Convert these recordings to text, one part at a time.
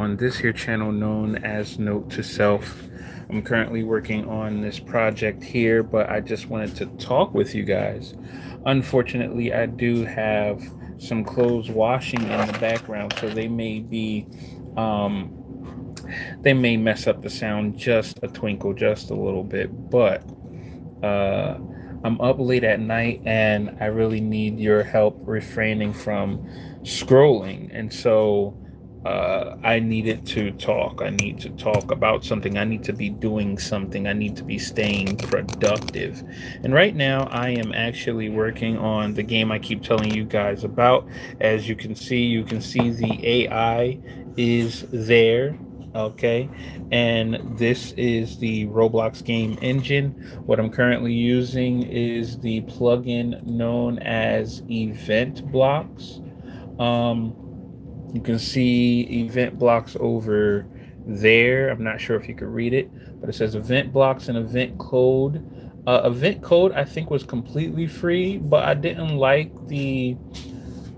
on this here channel known as Note2Self. I'm currently working on this project here, but I just wanted to talk with you guys. Unfortunately, I do have some clothes washing in the background, so they may mess up the sound just a twinkle, just a little bit, but uh, I'm up late at night and I really need your help refraining from scrolling. And so I needed to talk. I need to talk about something. I need to be doing something. I need to be staying productive. And right now, I am actually working on the game I keep telling you guys about. As you can see the AI is there. Okay, and this is the Roblox game engine. What I'm currently using is the plugin known as Event Blocks. Um, you can see event blocks over there. I'm not sure if you could read it, but it says event blocks and event code. Event code I think was completely free, but I didn't like the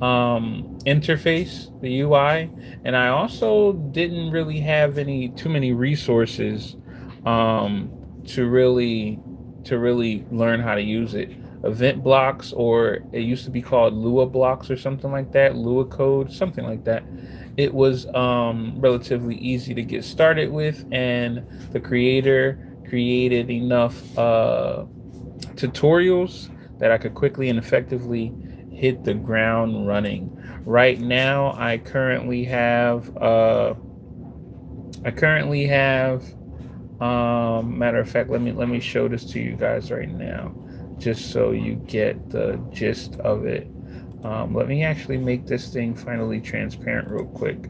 interface, the UI, and I also didn't really have any too many resources um, to really learn how to use it. Event blocks, or it used to be called Lua blocks or something like that, Lua code, something like that. It was relatively easy to get started with, and the creator created enough tutorials that I could quickly and effectively hit the ground running. Right now, I currently have matter of fact, let me show this to you guys right now, just so you get the gist of it. Let me actually make this thing finally transparent real quick.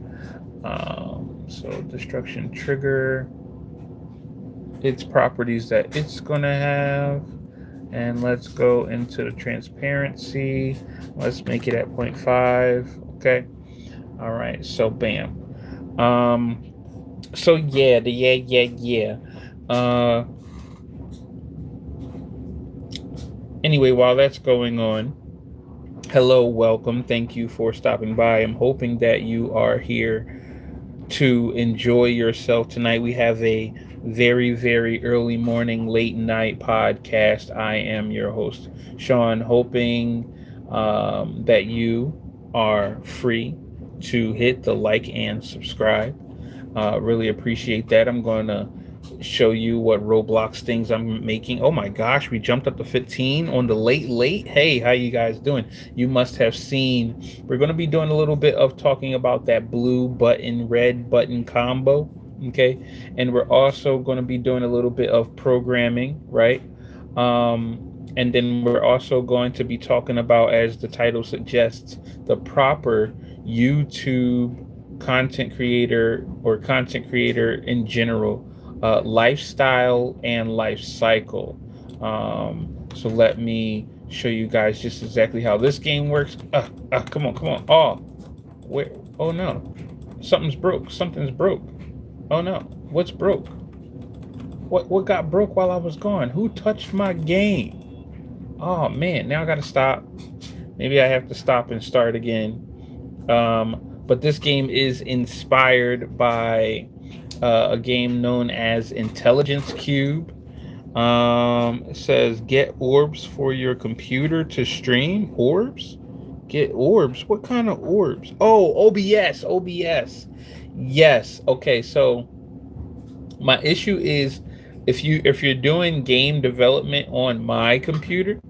So destruction trigger, its properties that it's gonna have, and let's go into the transparency. Let's make it at 0.5. Okay. All right. So bam. Um. So yeah. Uh. Anyway, while that's going on, hello, welcome. Thank you for stopping by. I'm hoping that you are here to enjoy yourself tonight. We have a very, very early morning, late night podcast. I am your host, Sean, hoping that you are free to hit the like and subscribe. Really appreciate that. I'm going to show you what Roblox things I'm making. Oh my gosh, we jumped up to 15 on the late. Hey, how you guys doing? You must have seen. We're going to be doing a little bit of talking about that blue button, red button combo. Okay. And we're also going to be doing a little bit of programming, right? And then we're also going to be talking about, as the title suggests, the proper YouTube content creator in general, lifestyle and life cycle. So let me show you guys just exactly how this game works. Come on. Oh, where? Oh no, something's broke. Something's broke. Oh no, what's broke? What got broke while I was gone? Who touched my game? Oh man, now I gotta stop. Maybe I have to stop and start again. But this game is inspired by a game known as Intelligence Cube. It says get orbs for your computer to stream. Orbs? Get orbs? What kind of orbs? Oh, OBS. Yes. Okay, so my issue is, if you're doing game development on my computer,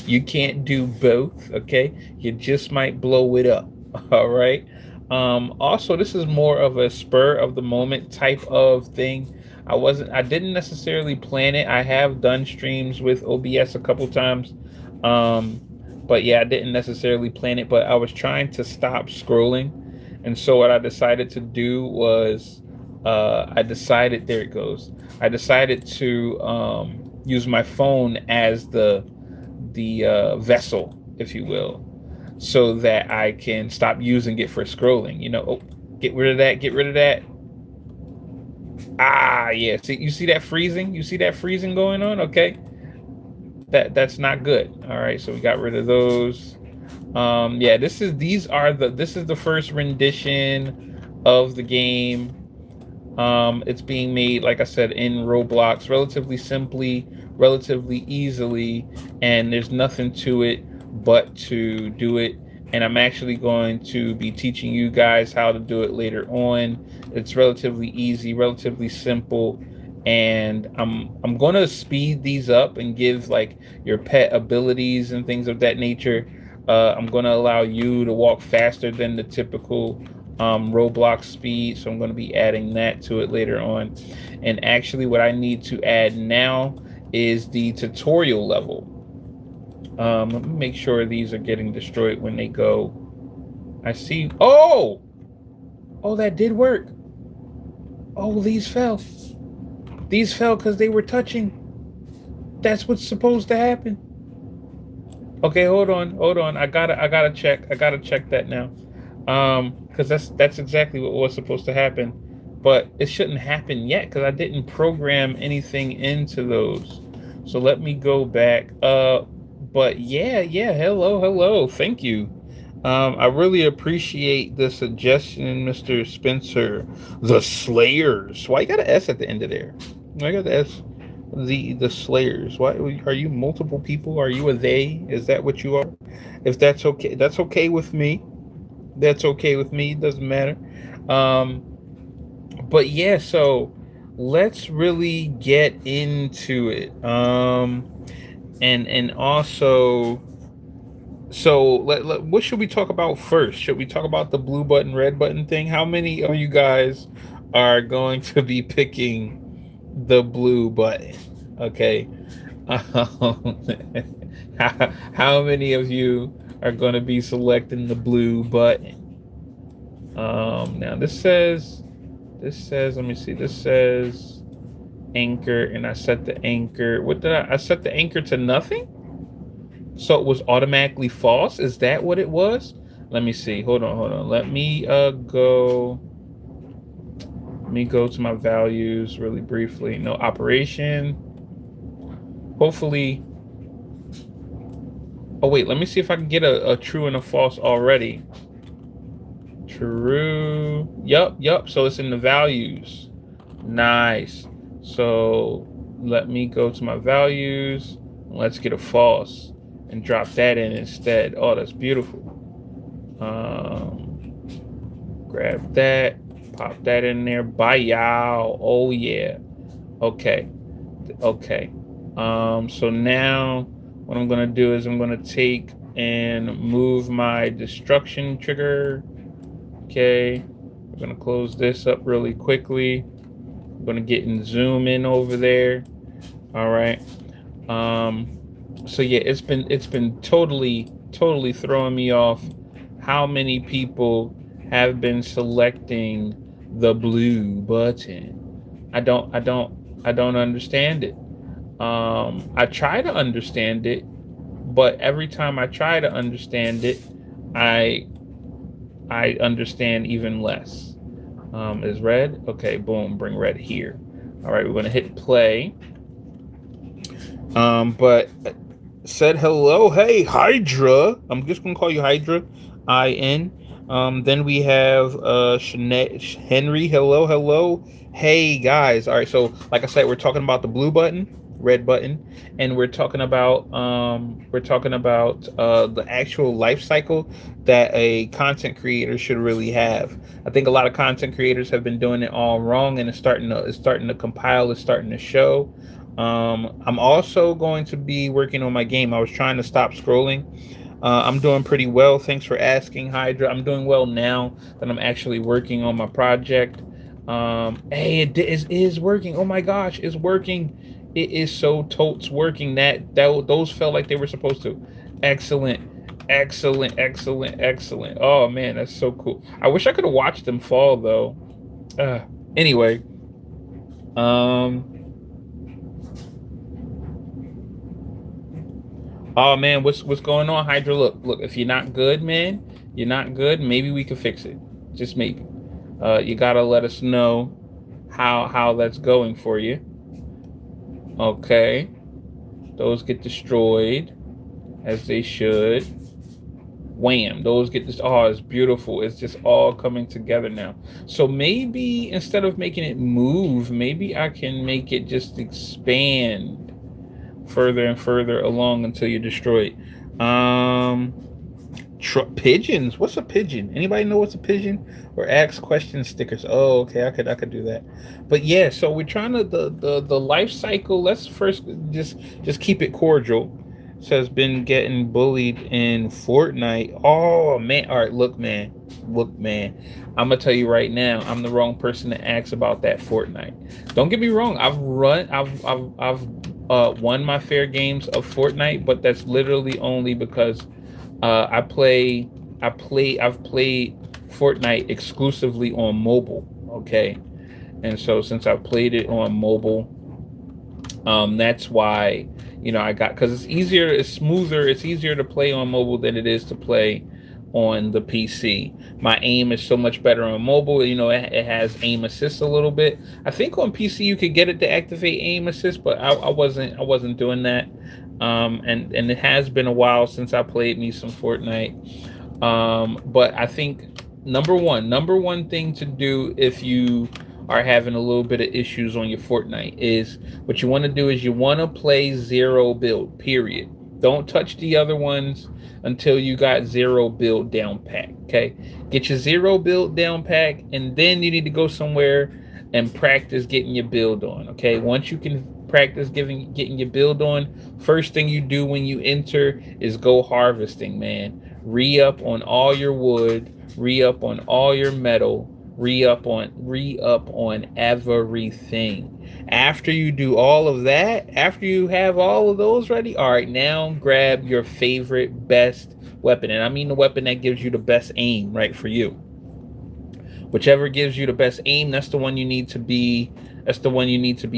you can't do both. Okay, you just might blow it up. All right. Also, this is more of a spur of the moment type of thing. I didn't necessarily plan it. I have done streams with OBS a couple times. um but yeah, I didn't necessarily plan it, but I was trying to stop scrolling. And so what I decided to do was, there it goes. I decided to use my phone as the vessel, if you will, so that I can stop using it for scrolling. Oh, get rid of that. Get rid of that. Ah, yeah. See, you see that freezing? You see that freezing going on? Okay, that's not good. All right, so we got rid of those. Yeah, this is the first rendition of the game. It's being made, like I said, in Roblox, relatively simply, relatively easily, and there's nothing to it but to do it. And I'm actually going to be teaching you guys how to do it later on. It's relatively easy, relatively simple, and I'm going to speed these up and give like your pet abilities and things of that nature. I'm going to allow you to walk faster than the typical Roblox speed, so I'm going to be adding that to it later on. And actually, what I need to add now is the tutorial level. Let me make sure these are getting destroyed when they go. I see. Oh, that did work. Oh, these fell. These fell because they were touching. That's what's supposed to happen. Okay, hold on. I gotta check that now. Because that's exactly what was supposed to happen, but it shouldn't happen yet because I didn't program anything into those. So let me go back. But yeah. Hello. Thank you. I really appreciate the suggestion, Mr. Spencer. The Slayers. Why you got an S at the end of there? Why you got the S? The Slayers. Why are you multiple people? Are you a they? Is that what you are? If that's okay with me. That's okay with me. It doesn't matter. Um, but yeah, so let's really get into it. And also, so what should we talk about first? Should we talk about the blue button, red button thing? How many of you guys are going to be picking the blue button? Okay. Um, how many of you are going to be selecting the blue button? Now let me see, this says anchor, and I set the anchor. What did I set the anchor to nothing? So it was automatically false? Is that what it was? Let me see. Hold on. Let me go to my values really briefly. No operation. Hopefully. Oh wait, let me see if I can get a true and a false already. True. Yup. So it's in the values. Nice. So let me go to my values. Let's get a false and drop that in instead. Oh, that's beautiful. Grab that, pop that in there. Bye, y'all. Oh yeah. Okay. So now what I'm gonna do is I'm gonna take and move my destruction trigger. Okay, we're gonna close this up really quickly. I'm gonna get and zoom in over there. All right. So yeah, it's been totally throwing me off how many people have been selecting the blue button. I don't understand it. I try to understand it, but every time I try to understand it, I understand even less. Is red? Okay, boom, bring red here. All right, we're going to hit play. But said hello. Hey, Hydra. I'm just going to call you Hydra. IN. Then we have Henry. Hello. Hey, guys. All right, so like I said, we're talking about the blue button, red button, and we're talking about the actual life cycle that a content creator should really have. I think a lot of content creators have been doing it all wrong, and it's starting to compile. It's starting to show. I'm also going to be working on my game. I was trying to stop scrolling. I'm doing pretty well. Thanks for asking, Hydra. I'm doing well now that I'm actually working on my project. Hey, it is working. Oh my gosh, it's working. It is so totes working. Those felt like they were supposed to. Excellent. Oh man, that's so cool. I wish I could have watched them fall though. Anyway, oh man, what's going on, Hydra? Look. If you're not good, man, you're not good. Maybe we can fix it. Just maybe. You gotta let us know how that's going for you. Okay, those get destroyed as they should. Wham, those get this. Oh, it's beautiful. It's just all coming together now. So maybe instead of making it move, maybe I can make it just expand further and further along until you destroy it. Pigeons. What's a pigeon? Anybody know what's a pigeon? Or ask question stickers. Oh, okay. I could do that. But yeah, so we're trying to the life cycle. Let's first just keep it cordial. Says been getting bullied in Fortnite. Oh man. All right, look man. I'm gonna tell you right now. I'm the wrong person to ask about that Fortnite. Don't get me wrong. I've won my fair games of Fortnite, but that's literally only because I've played Fortnite exclusively on mobile. Okay, and so since I played it on mobile, that's why I got, because it's easier, it's smoother, it's easier to play on mobile than it is to play on the PC. My aim is so much better on mobile. It has aim assist a little bit. I think on PC you could get it to activate aim assist, but I wasn't doing that. And it has been a while since I played me some Fortnite. But I think number one thing to do if you are having a little bit of issues on your Fortnite is, what you want to do is you want to play zero build, period. Don't touch the other ones until you got zero build down pack. Okay, get your zero build down pack, and then you need to go somewhere and practice getting your build on. Okay, once you can practice getting your build on, first thing you do when you enter is go harvesting, man. Re-up on all your wood, re-up on all your metal, re-up on everything. After you do all of that, after you have all of those ready, all right, now grab your favorite best weapon. And I mean the weapon that gives you the best aim, right, for you. Whichever gives you the best aim, that's the one you need to be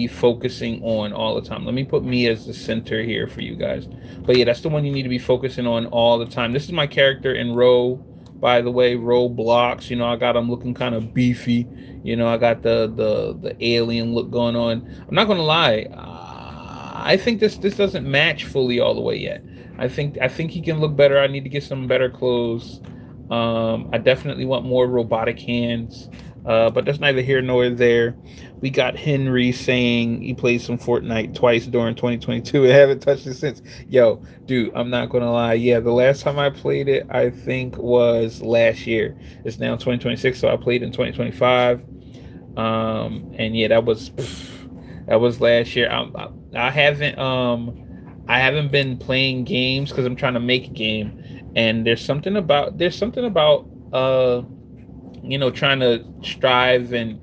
focusing on all the time. Let me put me as the center here for you guys. But yeah, that's the one you need to be focusing on all the time. This is my character in Row, by the way, Roblox. I got him looking kind of beefy. I got the alien look going on. I'm not gonna lie. I think this doesn't match fully all the way yet. I think he can look better. I need to get some better clothes. I definitely want more robotic hands. But that's neither here nor there. We got Henry saying he played some Fortnite twice during 2022 and haven't touched it since. Yo, dude, I'm not gonna lie. Yeah, the last time I played it, I think was last year. It's now 2026, so I played in 2025. And yeah, that was last year. I haven't been playing games because I'm trying to make a game, and there's something about trying to strive and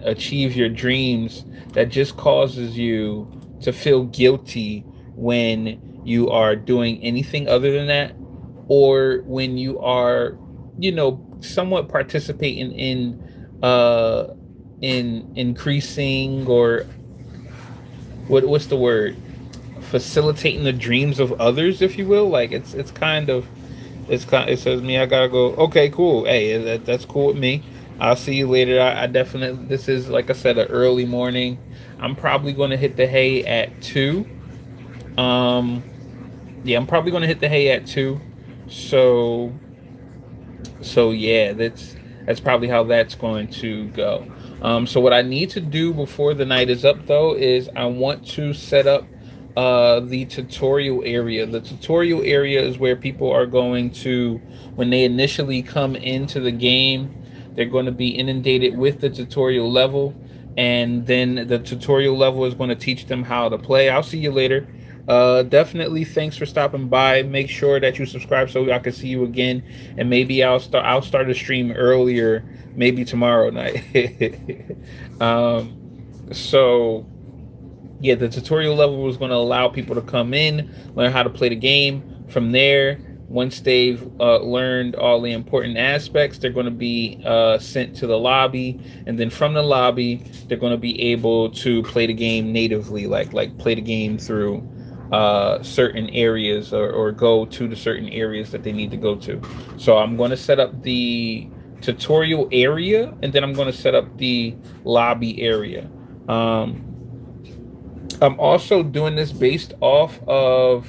achieve your dreams that just causes you to feel guilty when you are doing anything other than that, or when you are somewhat participating in increasing, or what's the word, facilitating the dreams of others, if you will. Like it says me, I gotta go. Okay, cool. Hey, that's cool with me. I'll see you later. I definitely, this is, like I said, an early morning. I'm probably going to hit the hay at 2. Yeah, I'm probably going to hit the hay at 2. So yeah, that's probably how that's going to go. So what I need to do before the night is up, though, is I want to set up the tutorial area. The tutorial area is where people are going to, when they initially come into the game, they're going to be inundated with the tutorial level, and then the tutorial level is going to teach them how to play. I'll see you later. Definitely thanks for stopping by. Make sure that you subscribe so I can see you again, and maybe I'll start a stream earlier, maybe tomorrow night. So yeah, the tutorial level is going to allow people to come in, learn how to play the game. From there, once they've learned all the important aspects, they're going to be sent to the lobby, and then from the lobby, they're going to be able to play the game natively, like play the game through certain areas, or go to the certain areas that they need to go to. So I'm going to set up the tutorial area, and then I'm going to set up the lobby area. I'm also doing this based off of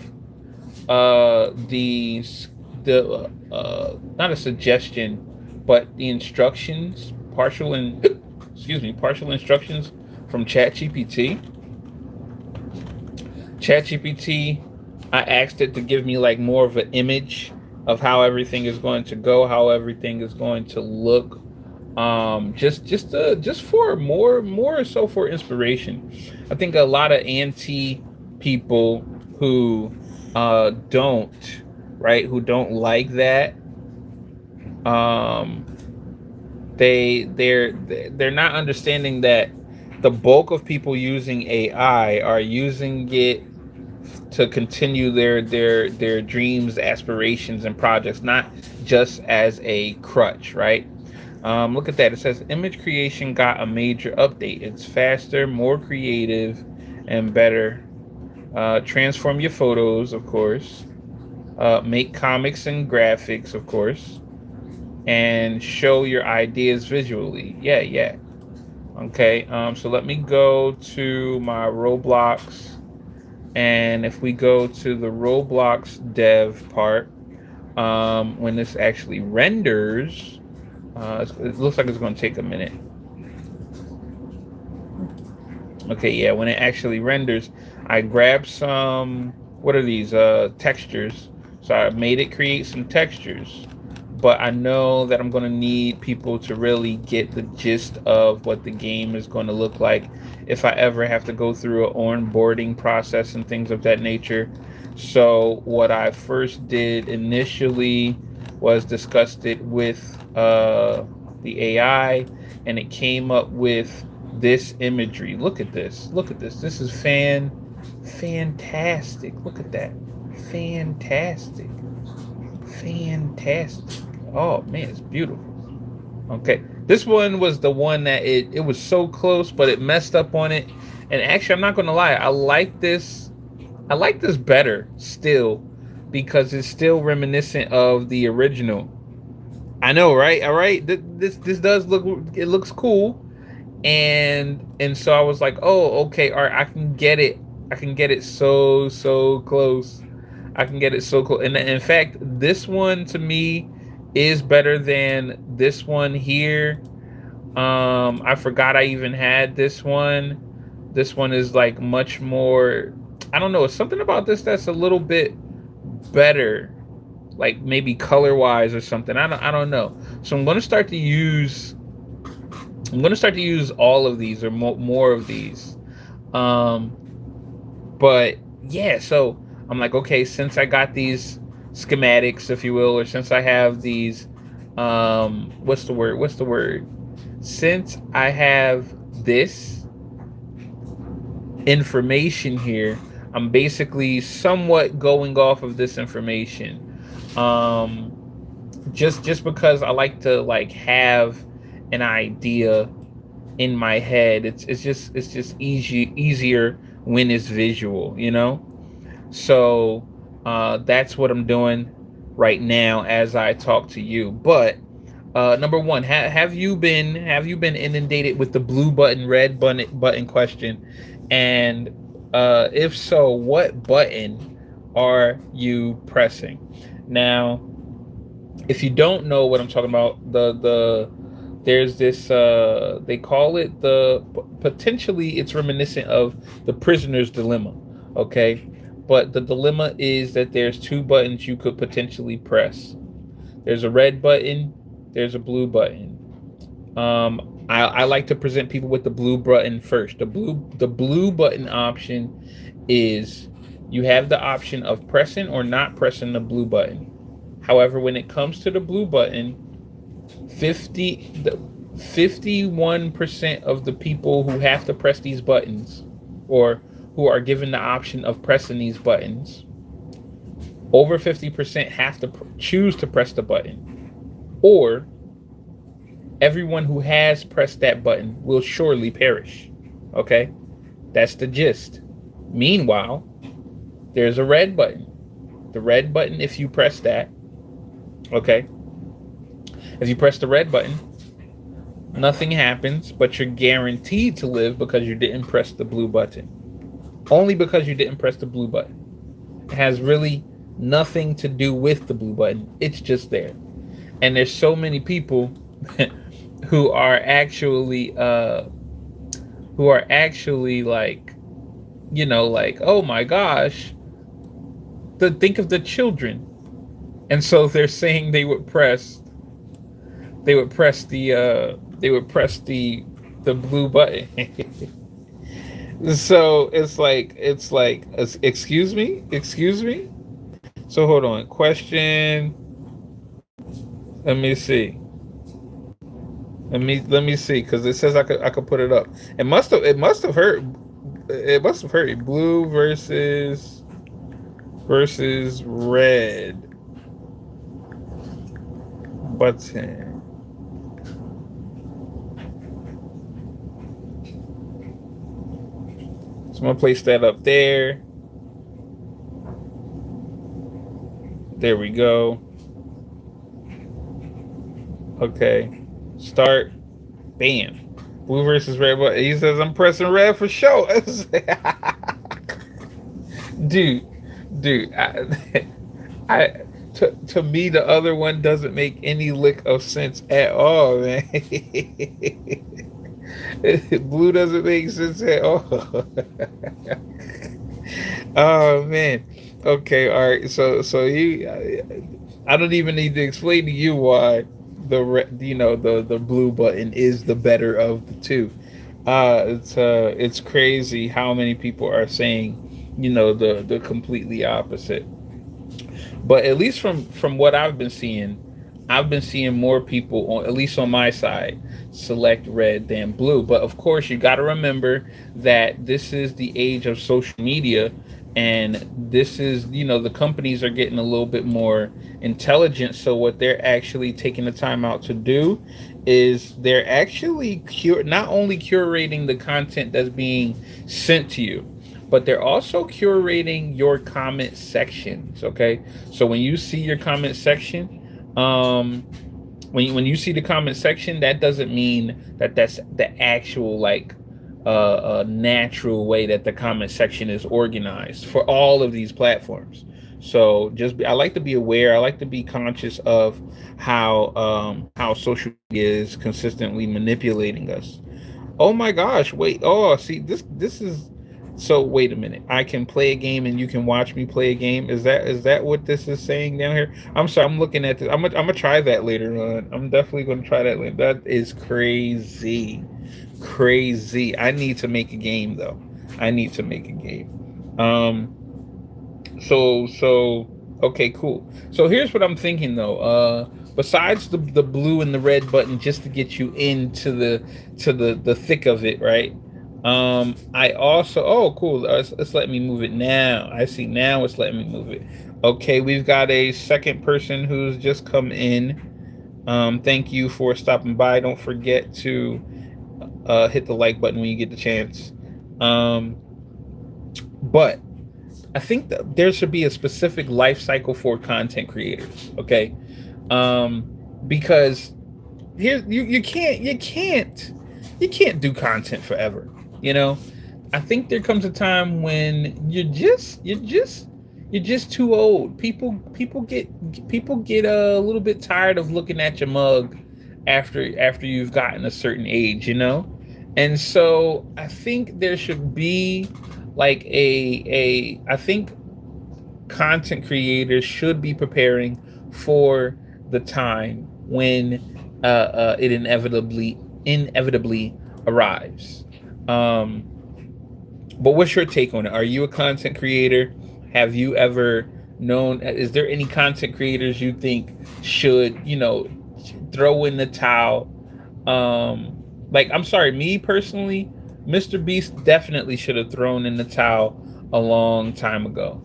the the not a suggestion, but the instructions, partial instructions from ChatGPT. ChatGPT, I asked it to give me like more of an image of how everything is going to go, how everything is going to look. Just for more so for inspiration. I think a lot of anti people who don't, right, who don't like that, um they're not understanding that the bulk of people using AI are using it to continue their dreams, aspirations, and projects, not just as a crutch, right? Look at that. It says image creation got a major update. It's faster, more creative, and better. Transform your photos, of course. Make comics and graphics, of course, and show your ideas visually. Yeah, yeah. Okay. So let me go to my Roblox. And if we go to the Roblox dev part, when this actually renders, it looks like it's going to take a minute. Okay, yeah, when it actually renders, I grabbed some, what are these, textures. So I made it create some textures. But I know that I'm going to need people to really get the gist of what the game is going to look like if I ever have to go through an onboarding process and things of that nature. So what I first did initially was discussed it with the AI, and it came up with this imagery. Look at this. Look at this. This is fantastic. Look at that. Fantastic. Fantastic. Oh man, it's beautiful. Okay. This one was the one that it was so close, but it messed up on it. And actually, I'm not gonna lie, I like this better still, because it's still reminiscent of the original. I know, right? All right. This does look, it looks cool. And so I was like, oh, okay, all right, I can get it. I can get it so close. I can get it so close. And in fact, this one to me is better than this one here. I forgot I even had this one. This one is like much more, I don't know, it's something about this that's a little bit better, like maybe color wise or something. I don't know. So I'm going to start to use all of these, or more of these. But yeah, so I'm like, okay, since I got these schematics, if you will, or since I have these, what's the word? Since I have this information here, I'm basically somewhat going off of this information. Just because I like to like have an idea in my head. It's just easier when it's visual, you know? So that's what I'm doing right now as I talk to you. But number one, have you been inundated with the blue button, red button question? And if so, what button are you pressing? Now, if you don't know what I'm talking about, there's this they call it potentially it's reminiscent of the prisoner's dilemma. Okay, but the dilemma is that there's two buttons you could potentially press. There's a red button, there's a blue button. I like to present people with the blue button first. The blue button option is you have the option of pressing or not pressing the blue button. However, when it comes to the blue button, 51% of the people who have to press these buttons, or who are given the option of pressing these buttons, over 50% have to choose to press the button, or everyone who has pressed that button will surely perish. Okay? That's the gist. Meanwhile, there's a red button. The red button, if you press that, okay, if you press the red button, nothing happens, but you're guaranteed to live because you didn't press the blue button. Only because you didn't press the blue button. It has really Nothing to do with the blue button. It's just there. And there's so many people who are actually like, like, oh my gosh, think of the children. And so they're saying they would press the blue button. So it's like excuse me. So hold on, question. Let me see. Let me see, because it says I could put it up. It must have hurt blue versus red button. So I'm gonna place that up there. There we go. Okay. Start. Bam. Blue versus red button. He says I'm pressing red for sure. dude, dude. I to me the other one doesn't make any lick of sense at all, man. Blue doesn't make sense at all. Oh man. Okay. All right. So you, I don't even need to explain to you why the blue button is the better of the two. It's crazy how many people are saying the completely opposite. But at least from what I've been seeing more people on, at least on my side, select red than blue. But of course, you got to remember that this is the age of social media, and this is the companies are getting a little bit more intelligent. So what they're actually taking the time out to do is they're actually not only curating the content that's being sent to you, but they're also curating your comment sections. Okay, so when you see your comment section, when you see the comment section, that doesn't mean that that's the actual like natural way that the comment section is organized for all of these platforms. So I like to be aware. I like to be conscious of how social media is consistently manipulating us. Oh my gosh, wait. Oh, see, this is so wait a minute. I can play a game and you can watch me play a game. Is that what this is saying down here? I'm sorry, I'm looking at this. I'm gonna try that later on. I'm definitely gonna try that later. That is crazy. Crazy. I need to make a game though. I need to make a game. So okay, cool. So here's what I'm thinking though. Besides the blue and the red button, just to get you into the thick of it, right? I also, oh cool. It's letting me move it now. I see now it's letting me move it. Okay, we've got a second person who's just come in. Thank you for stopping by. Don't forget to hit the like button when you get the chance. But I think that there should be a specific life cycle for content creators. Okay, because here you can't do content forever. You know, I think there comes a time when you're just too old. People get a little bit tired of looking at your mug after you've gotten a certain age. And so I think there should be like I think content creators should be preparing for the time when it inevitably arrives. But what's your take on it? Are you a content creator? Have you ever known? Is there any content creators you think should throw in the towel? Like, I'm sorry, me personally, Mr. Beast definitely should have thrown in the towel a long time ago.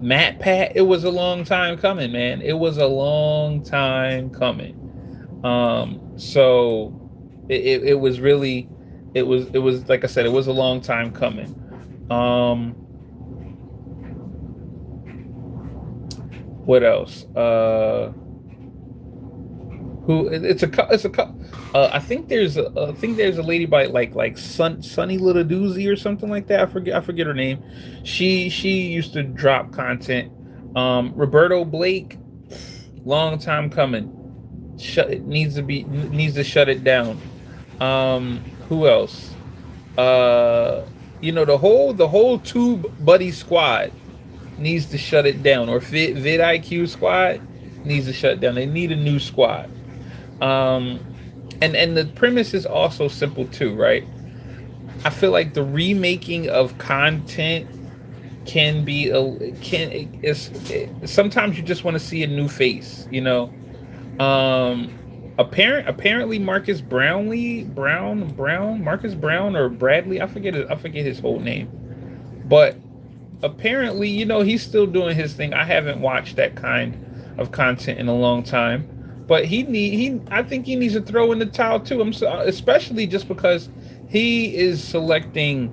Matt Pat, it was a long time coming, man. It was a long time coming. So it was really, it was like I said, it was a long time coming. What else? Who I think there's a lady by like Sunny Little Doozy or something like that. I forget her name. She used to drop content Roberto Blake, long time coming. It needs to shut it down. Who else? Uh, the whole Tube Buddy squad needs to shut it down, or VidIQ squad needs to shut it down. They need a new squad. Um, and the premise is also simple too, right? I feel like the remaking of content can be a can sometimes you just want to see a new face, um apparently Marcus Brown or Bradley, I forget his whole name, but apparently, he's still doing his thing. I haven't watched that kind of content in a long time, but I think he needs to throw in the towel too. Especially just because he is selecting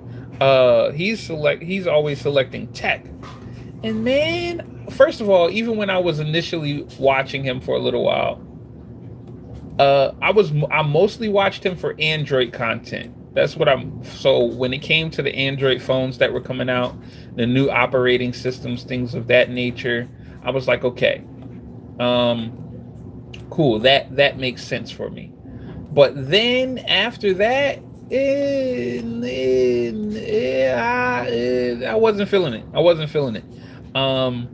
he's always selecting tech. And man, first of all, even when I was initially watching him for a little while, I mostly watched him for Android content. That's what I'm. So when it came to the Android phones that were coming out, the new operating systems, things of that nature, I was like, okay, cool. That makes sense for me. But then after that, I wasn't feeling it. I wasn't feeling it. Um,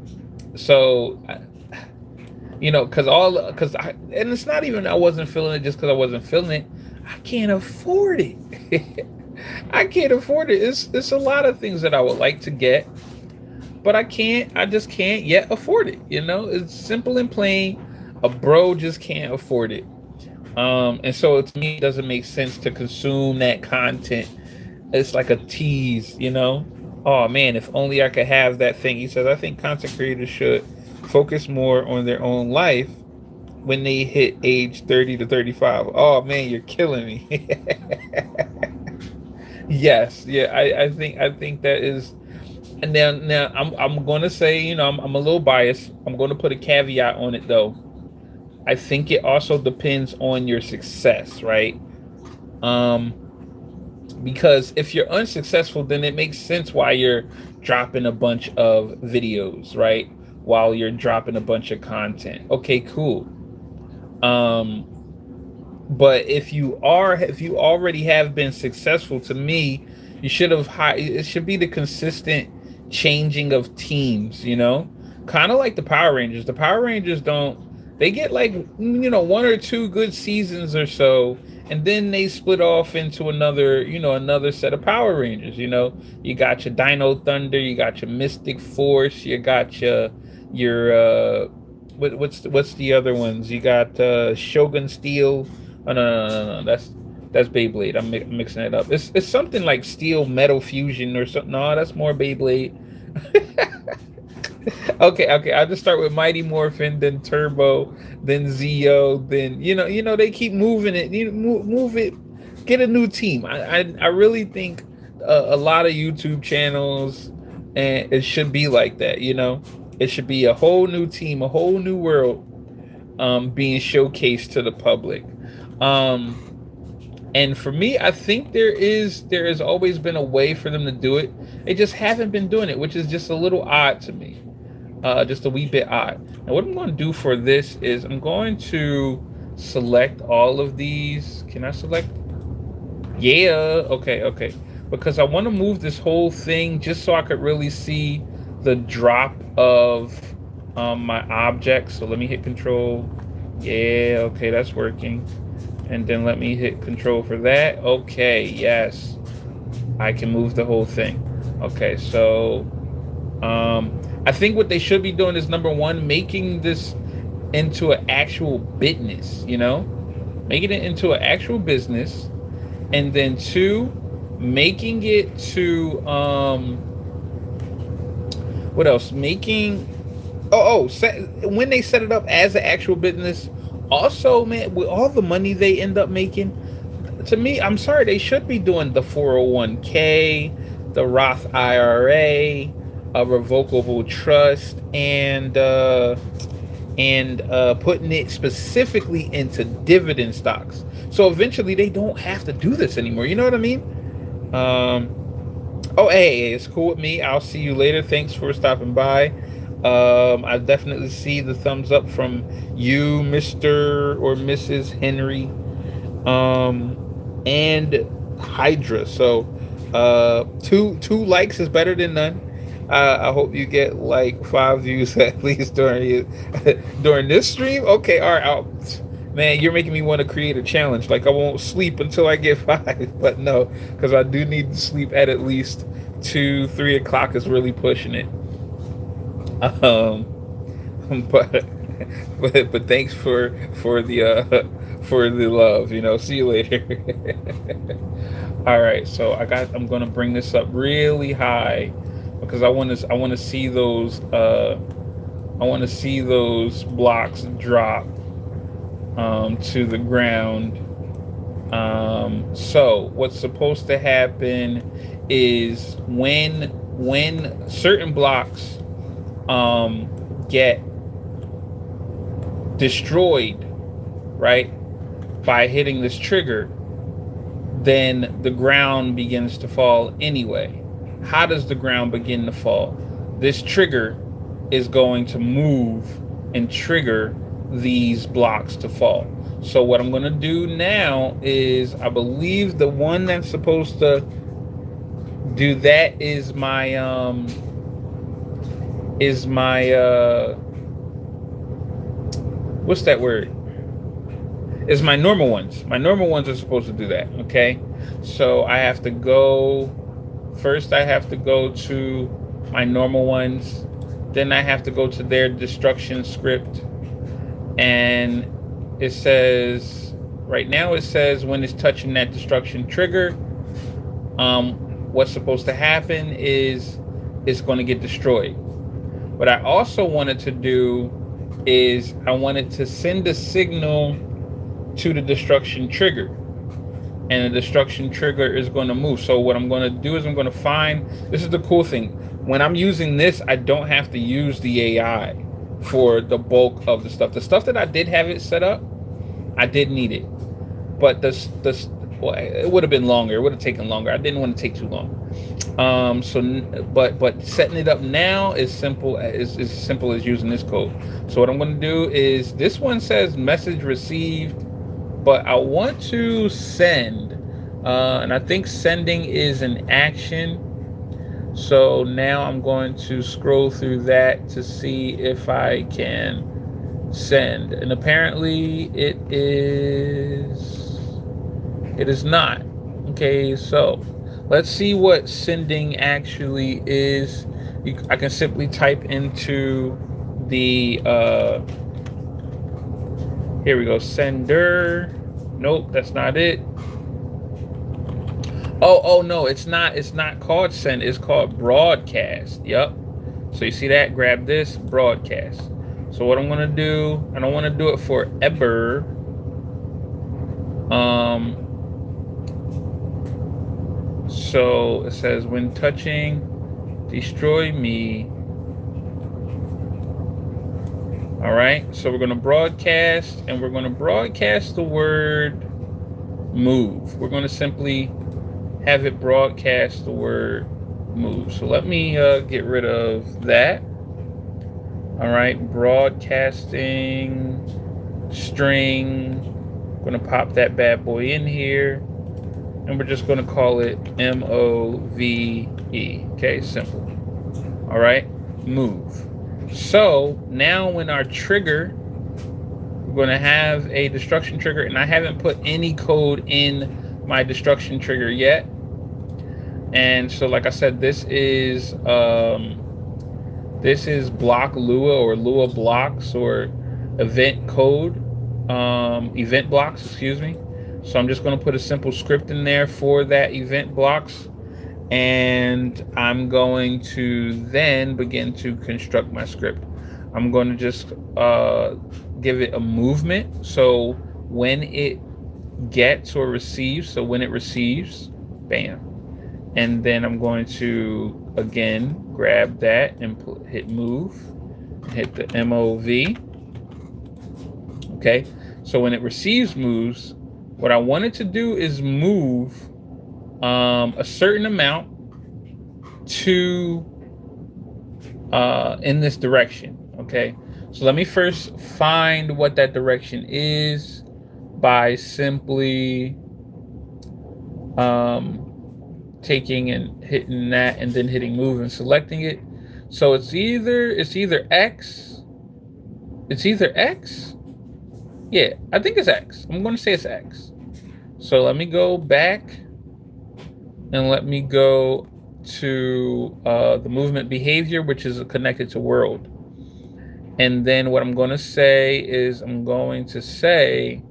so and it's not even I wasn't feeling it just because I wasn't feeling it. I can't afford it. I can't afford it. It's a lot of things that I would like to get, but I can't. I just can't yet afford it. It's simple and plain. A bro just can't afford it. And so to me, it doesn't make sense to consume that content. It's like a tease. Oh man, if only I could have that thing. He says, I think content creators should focus more on their own life when they hit age 30 to 35. Oh man, you're killing me. Yes, yeah, I think that is. And now I'm going to say, I'm a little biased. I'm going to put a caveat on it though. I think it also depends on your success, right? Um, because if you're unsuccessful, then it makes sense why you're dropping a bunch of videos, right? While you're dropping a bunch of content. Okay, cool. Um, but if you already have been successful, to me, you should have it should be the consistent changing of teams, kind of like the Power Rangers. The Power Rangers don't they get like one or two good seasons or so, and then they split off into another set of Power Rangers. You got your Dino Thunder, you got your Mystic Force, you got your what's the other ones? You got Shogun Steel. Oh no, that's Beyblade. I'm mixing it up. It's something like Steel Metal Fusion or something. No, that's more Beyblade. Okay. I'll just start with Mighty Morphin, then Turbo, then Zeo, then they keep moving it. Move it. Get a new team. I really think a lot of YouTube channels, and it should be like that. It should be a whole new team, a whole new world, being showcased to the public. Um, and for me, I think there has always been a way for them to do it. They just haven't been doing it, which is just a little odd to me. Just a wee bit odd. Now, what I'm going to do for this is I'm going to select all of these. Can I select? Yeah. Okay. Because I want to move this whole thing just so I could really see the drop of my objects. So let me hit Control. Yeah. Okay, that's working. And then let me hit Control for that. Okay. Yes. I can move the whole thing. Okay. So I think what they should be doing is, number one, making this into an actual business, making it into an actual business. And then two, making it to, what else? When they set it up as an actual business, also, man, with all the money they end up making, to me, I'm sorry, they should be doing the 401k, the Roth IRA, a revocable trust, and putting it specifically into dividend stocks. So eventually they don't have to do this anymore. You know what I mean? Oh, hey, it's cool with me. I'll see you later. Thanks for stopping by. I definitely see the thumbs up from you, Mr. or Mrs. Henry, and Hydra. So, two likes is better than none. I hope you get like 5 views at least during this stream. Okay, all right. Man, you're making me want to create a challenge. Like I won't sleep until I get 5, but no, because I do need to sleep at least 2, 3 o'clock is really pushing it. Um, but but thanks for the love. See you later. All right, so I'm gonna bring this up really high because I want to see those blocks drop to the ground. So what's supposed to happen is when certain blocks get destroyed, right, by hitting this trigger, then the ground begins to fall anyway. How does the ground begin to fall? This trigger is going to move and trigger these blocks to fall. So what I'm going to do now is, I believe the one that's supposed to do that is my what's that word? Is my normal ones. My normal ones are supposed to do that, okay? So I have to go to my normal ones, then I have to go to their destruction script, and it says, right now it says when it's touching that destruction trigger, what's supposed to happen is it's going to get destroyed. What I also wanted to do is I wanted to send a signal to the destruction trigger, and the destruction trigger is going to move. So what I'm going to do is I'm going to find, this is the cool thing, when I'm using this, I don't have to use the AI for the bulk of the stuff that I did have it set up, I did need it, but well, it would have been longer, it would have taken longer, I didn't want to take too long. But setting it up now is simple as using this code. So what I'm going to do is, this one says message received, but I want to send, and I think sending is an action. So now I'm going to scroll through that to see if I can send, and apparently it is not. Okay, so let's see what sending actually is. I can simply type into the here we go, sender. Nope, that's not it. Oh no, it's not called send, it's called broadcast. Yep. So you see that? Grab this, broadcast. So what I'm gonna do, I don't want to do it forever. So it says when touching, destroy me. All right, so we're going to broadcast, and we're going to broadcast the word move. We're going to simply have it broadcast the word move. So let me get rid of that. All right, broadcasting string. I'm going to pop that bad boy in here, and we're just going to call it MOVE. Okay, simple. All right, move. So now when our trigger, we're going to have a destruction trigger, and I haven't put any code in my destruction trigger yet. And so, like I said, this is block Lua, or Lua blocks, or event code, event blocks, excuse me. So I'm just going to put a simple script in there for that event blocks, and I'm going to then begin to construct my script. I'm going to just give it a movement. So when it gets or receives, so when it receives, bam. And then I'm going to, again, grab that and hit move, hit the MOV. Okay, so when it receives moves, what I wanted to do is move a certain amount to in this direction. Okay, so let me first find what that direction is by simply taking and hitting that and then hitting move and selecting it. So it's either X. It's either X. Yeah, I think it's X. I'm going to say it's X. So let me go back and let me go to the movement behavior, which is connected to world. And then what I'm going to say is I'm going to say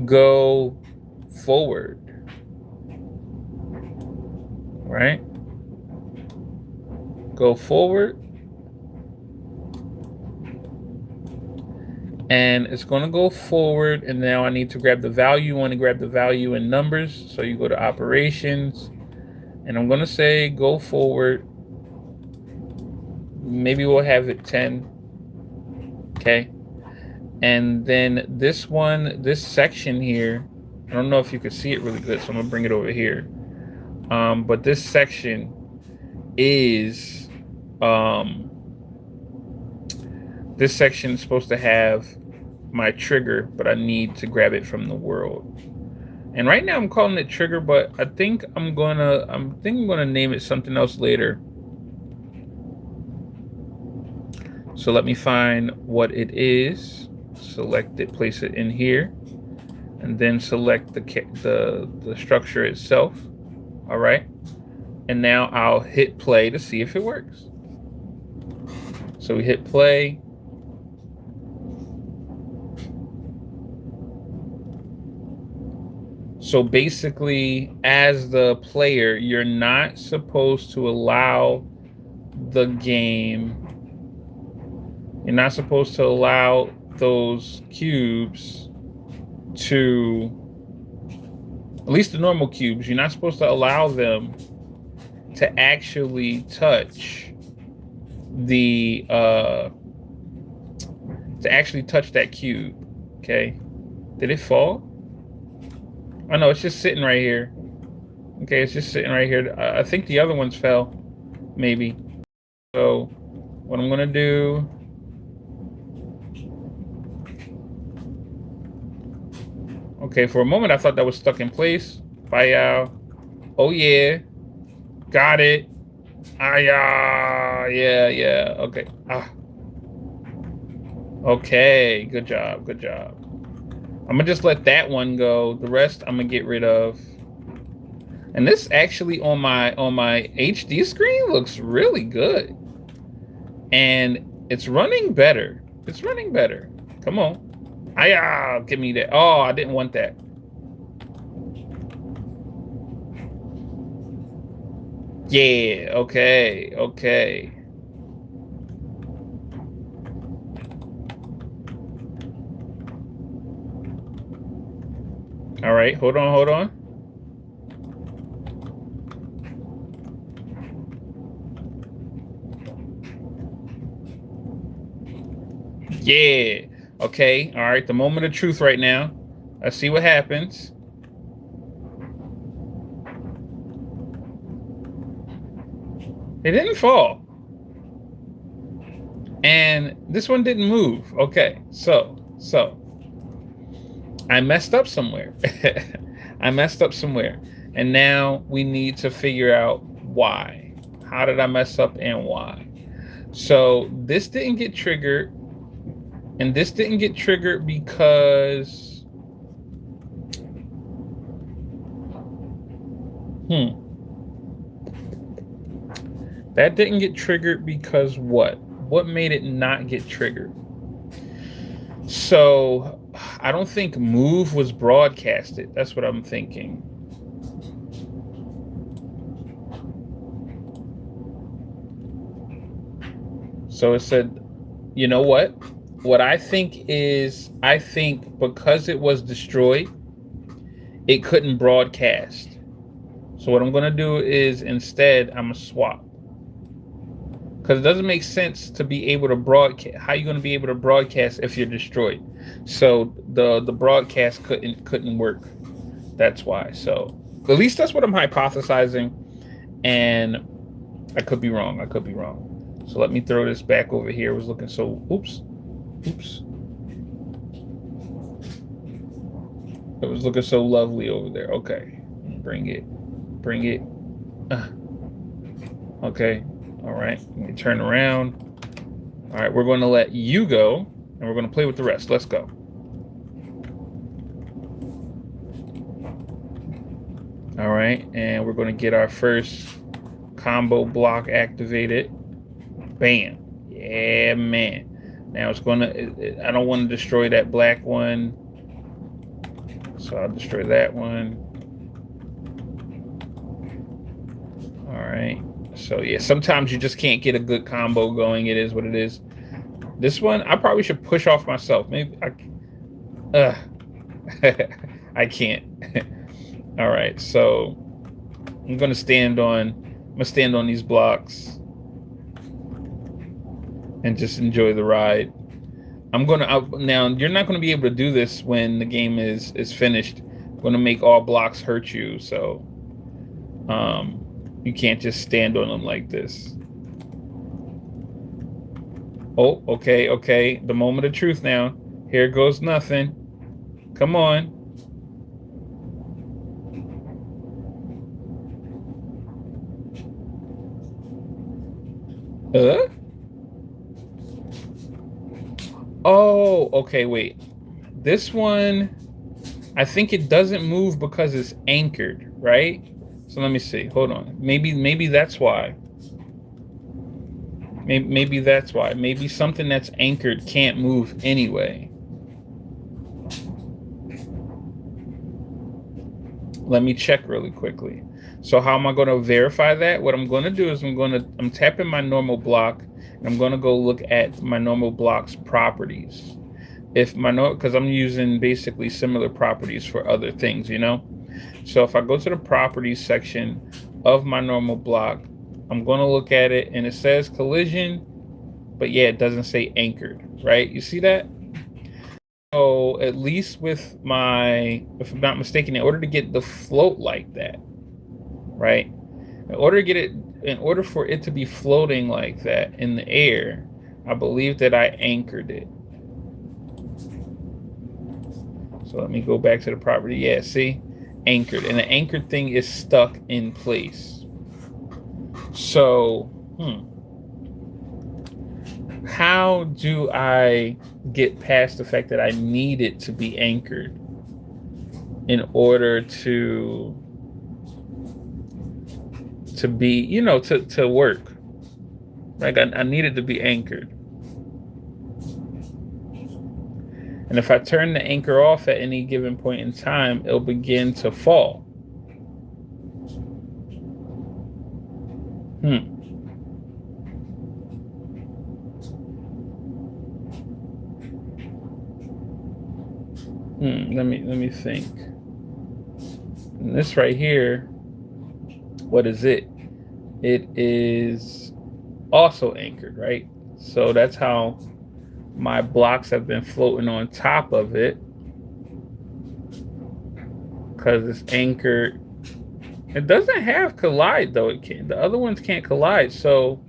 go forward. Right? Go forward. And it's going to go forward. And now I need to grab the value. You want to grab the value in numbers. So you go to operations. And I'm going to say go forward. Maybe we'll have it 10. Okay. And then this one, this section here, I don't know if you can see it really good, so I'm going to bring it over here. But this section is, this section is supposed to have my trigger, but I need to grab it from the world. And right now I'm calling it trigger, but I think I'm gonna name it something else later. So let me find what it is. Select it, place it in here, and then select the structure itself. All right, and now I'll hit play to see if it works. So we hit play. So basically, as the player, you're not supposed to allow the game, you're not supposed to allow those cubes to, at least the normal cubes, you're not supposed to allow them to actually touch the, that cube. Okay. Did it fall? Oh no, it's just sitting right here. Okay, it's just sitting right here. I think the other ones fell, maybe. So what I'm gonna do, okay, for a moment I thought that was stuck in place. Bye. Oh yeah, got it. Yeah. Okay. Okay, good job. I'm gonna just let that one go. The rest I'm gonna get rid of. And this actually on my HD screen looks really good. And it's running better. Come on. Give me that. Oh, I didn't want that. Yeah, okay. All right, hold on. Yeah, okay, all right, the moment of truth right now. Let's see what happens. It didn't fall. And this one didn't move. Okay, so I messed up somewhere. And now we need to figure out why. How did I mess up and why? So this didn't get triggered. And this didn't get triggered because... That didn't get triggered because what? What made it not get triggered? So I don't think move was broadcasted. That's what I'm thinking. So it said, you know what? What I think is, because it was destroyed, it couldn't broadcast. So what I'm going to do is instead, I'm going to swap. Because it doesn't make sense to be able to broadcast. How are you going to be able to broadcast if you're destroyed? So the broadcast couldn't work. That's why. So at least that's what I'm hypothesizing. And I could be wrong. So let me throw this back over here. It was looking so, oops. It was looking so lovely over there. Okay, bring it. Okay, all right, let me turn around. All right, we're going to let you go, and we're going to play with the rest. Let's go. All right, and we're going to get our first combo block activated. Bam. Yeah, man. Now it's going to, I don't want to destroy that black one, so I'll destroy that one. All right. So yeah, sometimes you just can't get a good combo going. It is what it is. This one, I probably should push off myself. Maybe I can't. All right, so I'm gonna stand on these blocks and just enjoy the ride. Now you're not gonna be able to do this when the game is finished. I'm gonna make all blocks hurt you, so you can't just stand on them like this. Oh, okay. The moment of truth now. Here goes nothing. Come on. Oh, okay, wait. This one, I think it doesn't move because it's anchored, right? So let me see. Hold on. Maybe that's why. Maybe that's why. Maybe something that's anchored can't move anyway. Let me check really quickly. So how am I going to verify that? What I'm going to do is I'm tapping my normal block, and I'm going to go look at my normal block's properties. Because I'm using basically similar properties for other things, you know? So if I go to the properties section of my normal block, I'm going to look at it, and it says collision, but yeah, it doesn't say anchored, right? You see that? So at least with if I'm not mistaken, in order to get the float like that, right? In order for it to be floating like that in the air, I believe that I anchored it. So let me go back to the property. Yeah, see? Anchored. And the anchored thing is stuck in place. So, how do I get past the fact that I need it to be anchored in order to be, to work? Like I need it to be anchored. And if I turn the anchor off at any given point in time, it'll begin to fall. Let me think. And this right here, what is it? It is also anchored, right? So that's how my blocks have been floating on top of it, because it's anchored. It doesn't have collide though. The other ones can't collide. So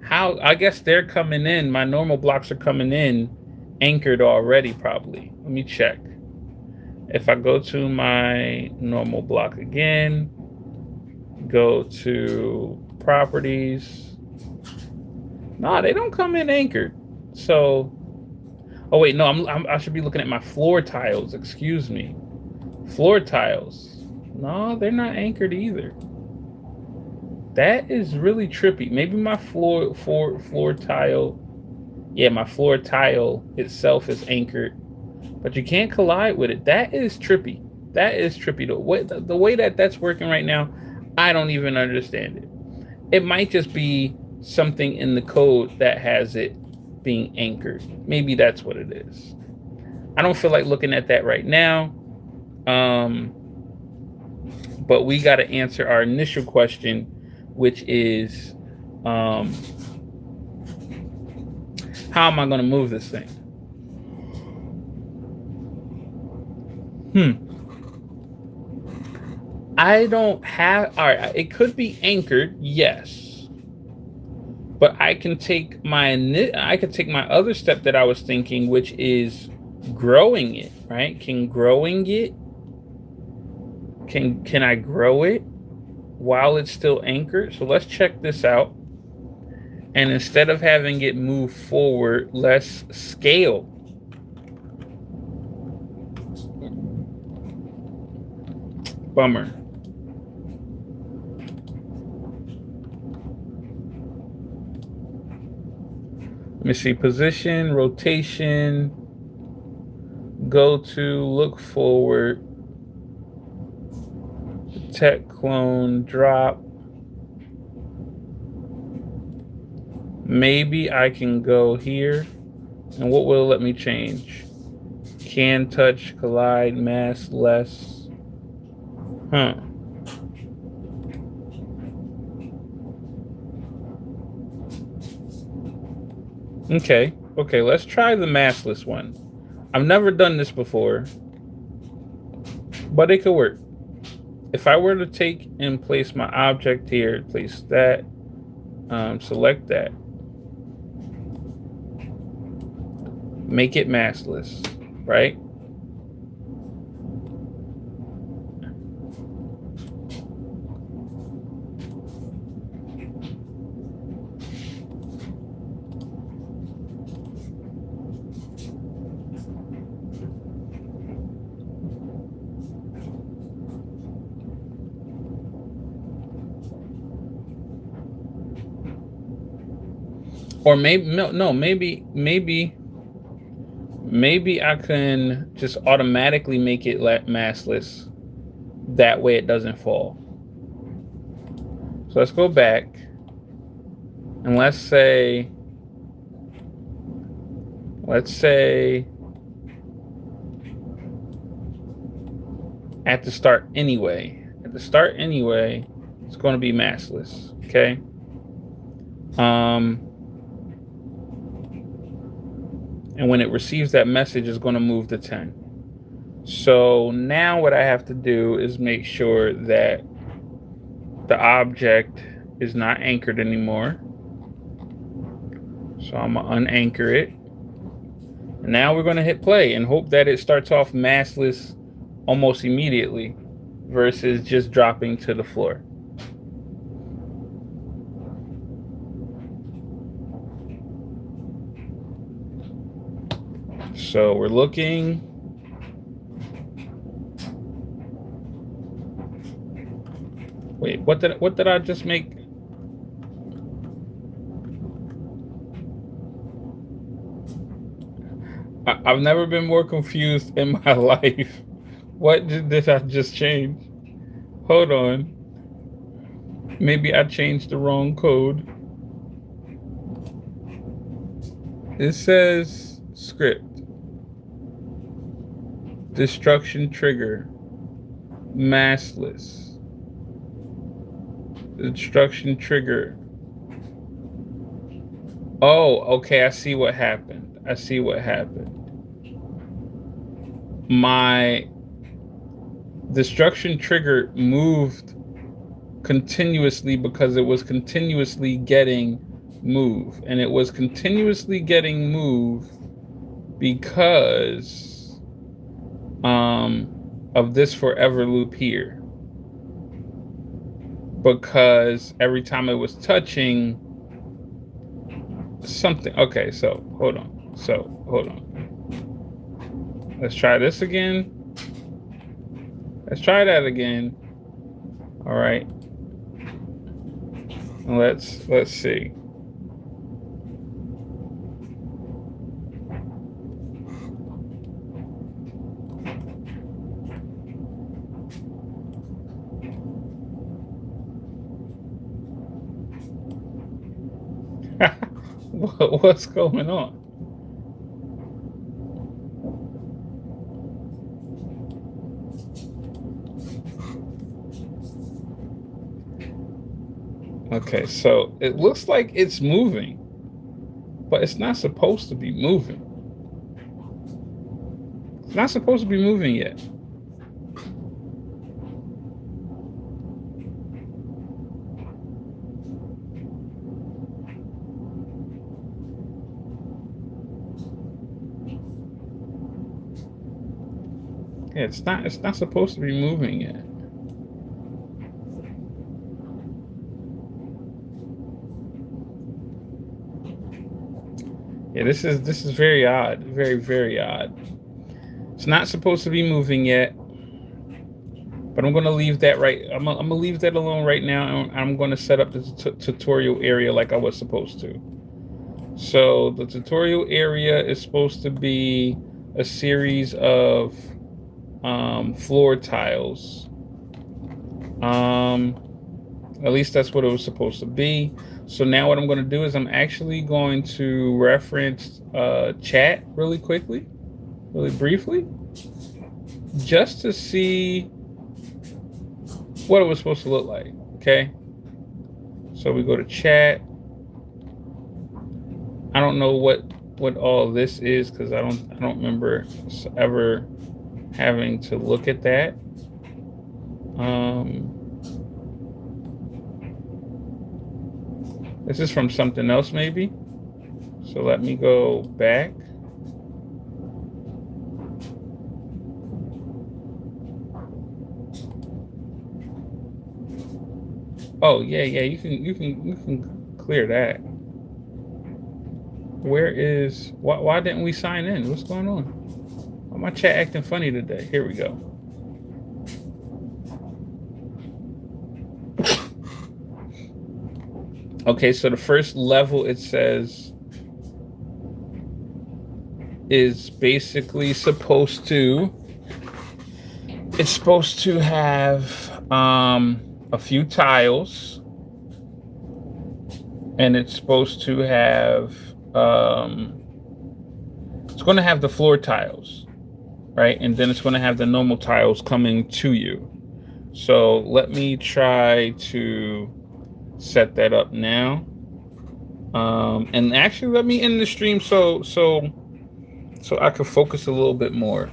how? I guess they're coming in. My normal blocks are coming in anchored already, probably. Let me check. If I go to my normal block again, go to properties. No, they don't come in anchored. So, oh wait, no, I should be looking at my floor tiles. Excuse me, floor tiles. No, they're not anchored either. That is really trippy. Maybe my floor tile. Yeah, my floor tile itself is anchored, but you can't collide with it. That is trippy. The way that that's working right now, I don't even understand it. It might just be something in the code that has it being anchored. Maybe that's what it is. I don't feel like looking at that right now. But we got to answer our initial question, which is, how am I going to move this thing? I don't have. All right, it could be anchored, yes. But I can take my other step that I was thinking, which is growing it, right? Can I grow it while it's still anchored? So let's check this out. And instead of having it move forward, let's scale. Bummer. Let me see, position, rotation, go to, look forward, detect clone, drop. Maybe I can go here. And what will it let me change? Can touch, collide, mask, less. Huh. Okay, let's try the maskless one. I've never done this before, but it could work. If I were to take and place my object here, place that, select that, make it maskless, right? Or maybe I can just automatically make it maskless. That way it doesn't fall. So let's go back and let's say at the start anyway. It's going to be maskless. Okay. And when it receives that message, it's going to move to 10. So now what I have to do is make sure that the object is not anchored anymore. So I'm going to unanchor it. And now we're going to hit play and hope that it starts off maskless almost immediately versus just dropping to the floor. So we're looking. Wait, what did I just make? I've never been more confused in my life. What did I just change? Hold on. Maybe I changed the wrong code. It says script. Destruction trigger. Maskless. Destruction trigger. Oh, okay, I see what happened. My destruction trigger moved continuously because it was continuously getting move. And it was continuously getting move because of this forever loop here. Because every time it was touching something. Okay, so hold on. Let's try this again. Let's try that again. All right. Let's see. What's going on? Okay, so it looks like it's moving, but it's not supposed to be moving. It's not supposed to be moving yet. Yeah, it's not supposed to be moving yet. Yeah, this is very odd. Very, very odd. It's not supposed to be moving yet. But I'm going to leave that right. I'm gonna leave that alone right now. And I'm going to set up the tutorial area like I was supposed to. So the tutorial area is supposed to be a series of floor tiles. At least that's what it was supposed to be. So now what I'm going to do is I'm actually going to reference chat really quickly, really briefly, just to see what it was supposed to look like. Okay. So we go to chat. I don't know what all this is because I don't remember ever having to look at that. This is from something else maybe. So let me go back. Oh yeah, you can clear that. Where is why didn't we sign in? What's going on? Why my chat acting funny today? Here we go. Okay, so the first level it says is basically supposed to have a few tiles, and it's supposed to have it's going to have the floor tiles, right? And then it's going to have the normal tiles coming to you. So let me try to set that up now. And actually let me end the stream so I can focus a little bit more.